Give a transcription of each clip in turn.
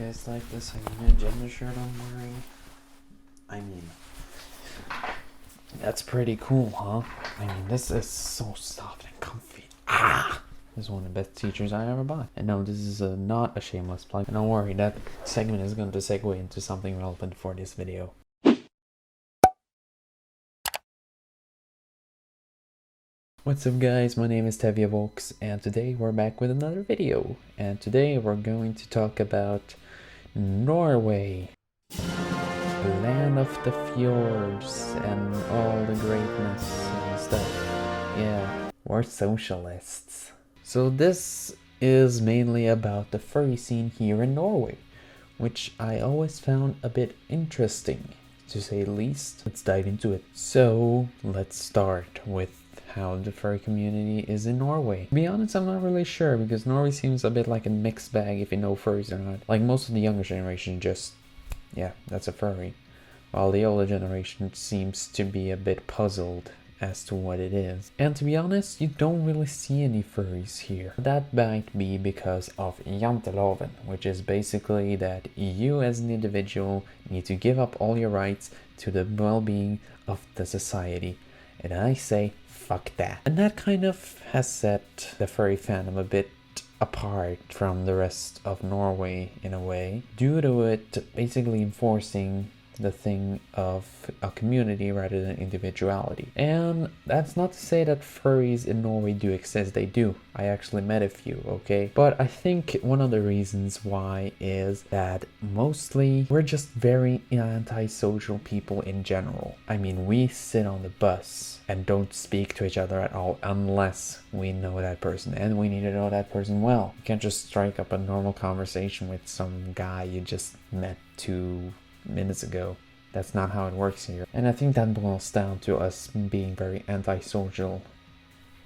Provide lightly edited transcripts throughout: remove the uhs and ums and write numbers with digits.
guys like this agenda shirt I'm wearing? I mean, that's pretty cool, huh? I mean, this is so soft and comfy. This is one of the best t-shirts I ever bought. And no, this is not a shameless plug. And don't worry, that segment is going to segue into something relevant for this video. What's up guys, my name is Teviavox and today we're back with another video. And today we're going to talk about Norway. The land of the fjords and all the greatness and stuff. Yeah, we're socialists. So this is mainly about the furry scene here in Norway, which I always found a bit interesting, to say the least. Let's dive into it. So let's start with how the furry community is in Norway. To be honest, I'm not really sure, because Norway seems a bit like a mixed bag if you know furries or not. Like most of the younger generation just, yeah, that's a furry. While the older generation seems to be a bit puzzled as to what it is. And to be honest, you don't really see any furries here. That might be because of janteloven, which is basically that you as an individual need to give up all your rights to the well-being of the society. And I say, fuck that. And that kind of has set the furry fandom a bit apart from the rest of Norway in a way, due to it basically enforcing the thing of a community rather than individuality. And that's not to say that furries in Norway do exist, they do. I actually met a few, okay? But I think one of the reasons why is that mostly we're just very antisocial people in general. I mean, we sit on the bus and don't speak to each other at all unless we know that person, and we need to know that person well. You can't just strike up a normal conversation with some guy you just met 2 minutes ago. That's not how it works here. And I think that boils down to us being very antisocial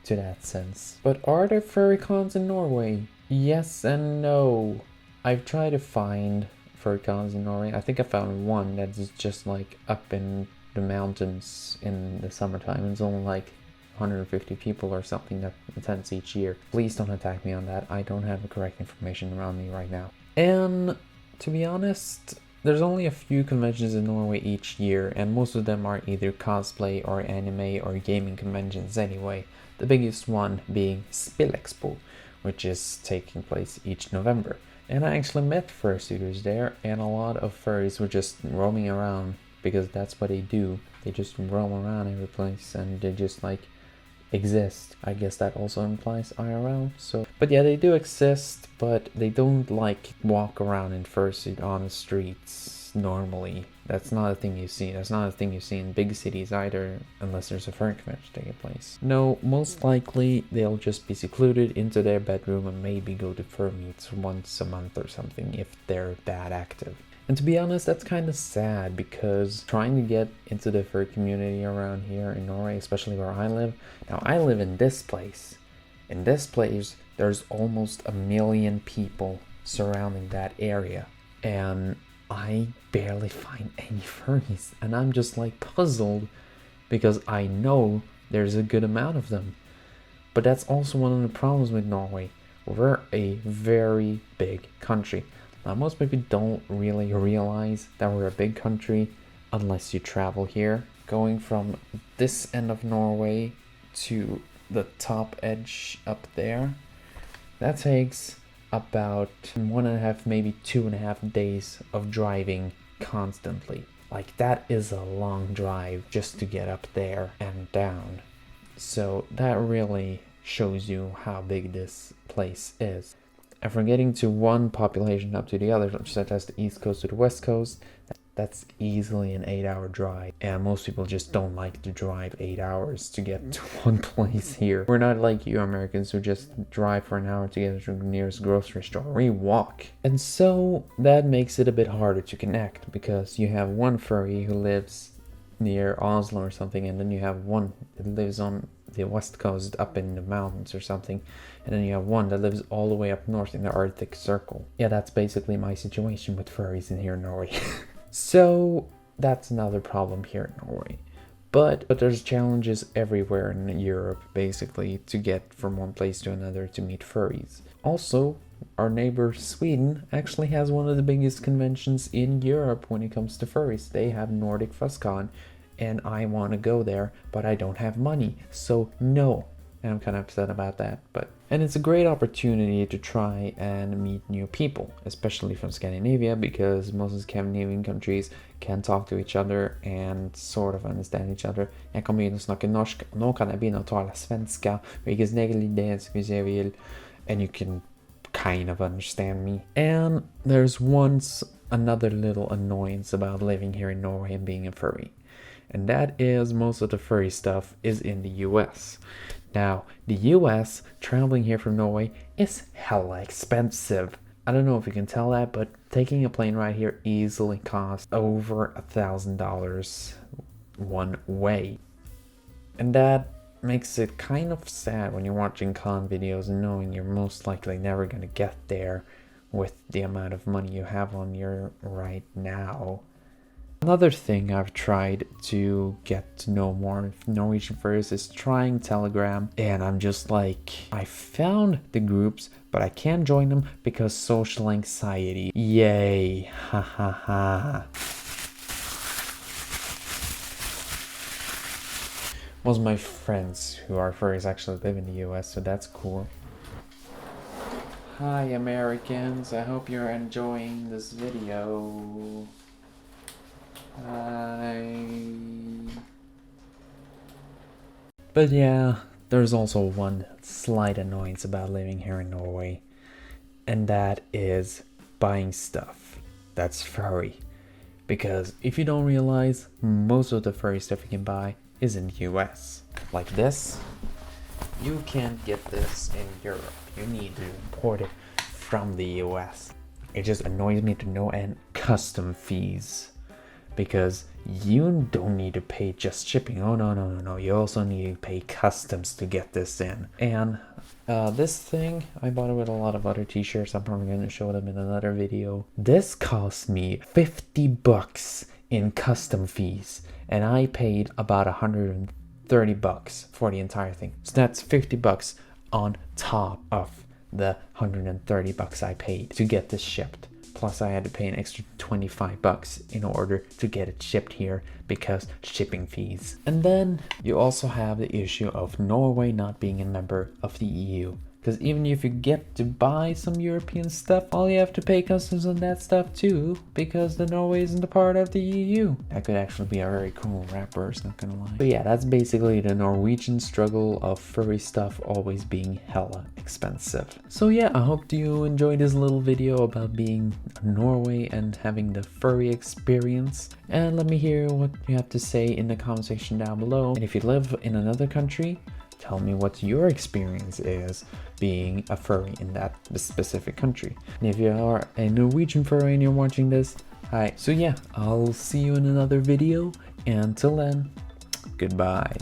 to that sense. But are there furry cons in Norway? Yes and no. I've tried to find furry cons in Norway. I think I found one that's just like up in the mountains in the summertime. It's only like 150 people or something that attends each year. Please don't attack me on that. I don't have the correct information around me right now. And to be honest, there's only a few conventions in Norway each year, and most of them are either cosplay or anime or gaming conventions anyway. The biggest one being Spillexpo, which is taking place each November. And I actually met fursuiters there, and a lot of furries were just roaming around, because that's what they do. They just roam around every place and they just like exist. I guess that also implies IRL. So, but yeah, they do exist, but they don't like walk around in fursuit on the streets normally. That's not a thing you see. That's not a thing you see in big cities either, unless there's a furry convention taking place. No, most likely they'll just be secluded into their bedroom and maybe go to fur meets once a month or something if they're that active. And to be honest, that's kind of sad, because trying to get into the furry community around here in Norway, especially where I live. Now, I live in this place. In this place, there's almost 1 million people surrounding that area. And I barely find any furries. And I'm just like puzzled, because I know there's a good amount of them. But that's also one of the problems with Norway. We're a very big country. Now, most people don't really realize that we're a big country unless you travel here. Going from this end of Norway to the top edge up there, that takes about 1.5, maybe 2.5 days of driving constantly. Like, that is a long drive just to get up there and down. So that really shows you how big this place is. And from getting to one population hub to the other, such as the east coast to the west coast, that's easily an 8-hour drive. And most people just don't like to drive 8 hours to get to one place here. We're not like you Americans who just drive for an hour to get to the nearest grocery store. We walk. And so that makes it a bit harder to connect, because you have one furry who lives near Oslo or something, and then you have one that lives on the west coast up in the mountains or something, and then you have one that lives all the way up north in the Arctic Circle. Yeah, that's basically my situation with furries in here in Norway. So that's another problem here in Norway. But there's challenges everywhere in Europe, basically, to get from one place to another to meet furries. Also, our neighbor Sweden actually has one of the biggest conventions in Europe when it comes to furries. They have Nordic FuzzCon, and I want to go there, but I don't have money, so no. And I'm kind of upset about that, and it's a great opportunity to try and meet new people, especially from Scandinavia, because most of the Scandinavian countries can talk to each other and sort of understand each other. Jag kommer in och snackar norsk, och nu kan jag börja tala svenska, vilket är egentligen det jag vill, and you can kind of understand me. And there's another little annoyance about living here in Norway and being a furry, and that is most of the furry stuff is in the US. Now, the US, traveling here from Norway, is hella expensive. I don't know if you can tell that, but taking a plane ride here easily costs over $1,000 one way. And that makes it kind of sad when you're watching con videos and knowing you're most likely never going to get there with the amount of money you have on you right now. Another thing I've tried to get to know more Norwegian furries is trying Telegram, and I'm just like, I found the groups, but I can't join them because social anxiety. Yay, ha ha ha. Most of my friends who are furries actually live in the US, so that's cool. Hi Americans, I hope you're enjoying this video. But yeah, there's also one slight annoyance about living here in Norway, and that is buying stuff that's furry. Because if you don't realize, most of the furry stuff you can buy is in the US. Like this, you can't get this in Europe. You need to import it from the US. It just annoys me to no end. Custom fees. Because you don't need to pay just shipping. Oh no. You also need to pay customs to get this in. And this thing, I bought it with a lot of other t-shirts. I'm probably going to show them in another video. This cost me $50 in custom fees. And I paid about $130 for the entire thing. So that's $50 on top of the $130 I paid to get this shipped. Plus I had to pay an extra $25 in order to get it shipped here because shipping fees. And then you also have the issue of Norway not being a member of the EU. Because even if you get to buy some European stuff, all you have to pay customs on that stuff too, because the Norway isn't a part of the EU. That could actually be a very cool rap verse, not gonna lie. But yeah, that's basically the Norwegian struggle of furry stuff always being hella expensive. So yeah, I hope you enjoyed this little video about being in Norway and having the furry experience. And let me hear what you have to say in the comment section down below. And if you live in another country, tell me what your experience is being a furry in that specific country. And if you are a Norwegian furry and you're watching this, hi. So yeah, I'll see you in another video. And until then, goodbye.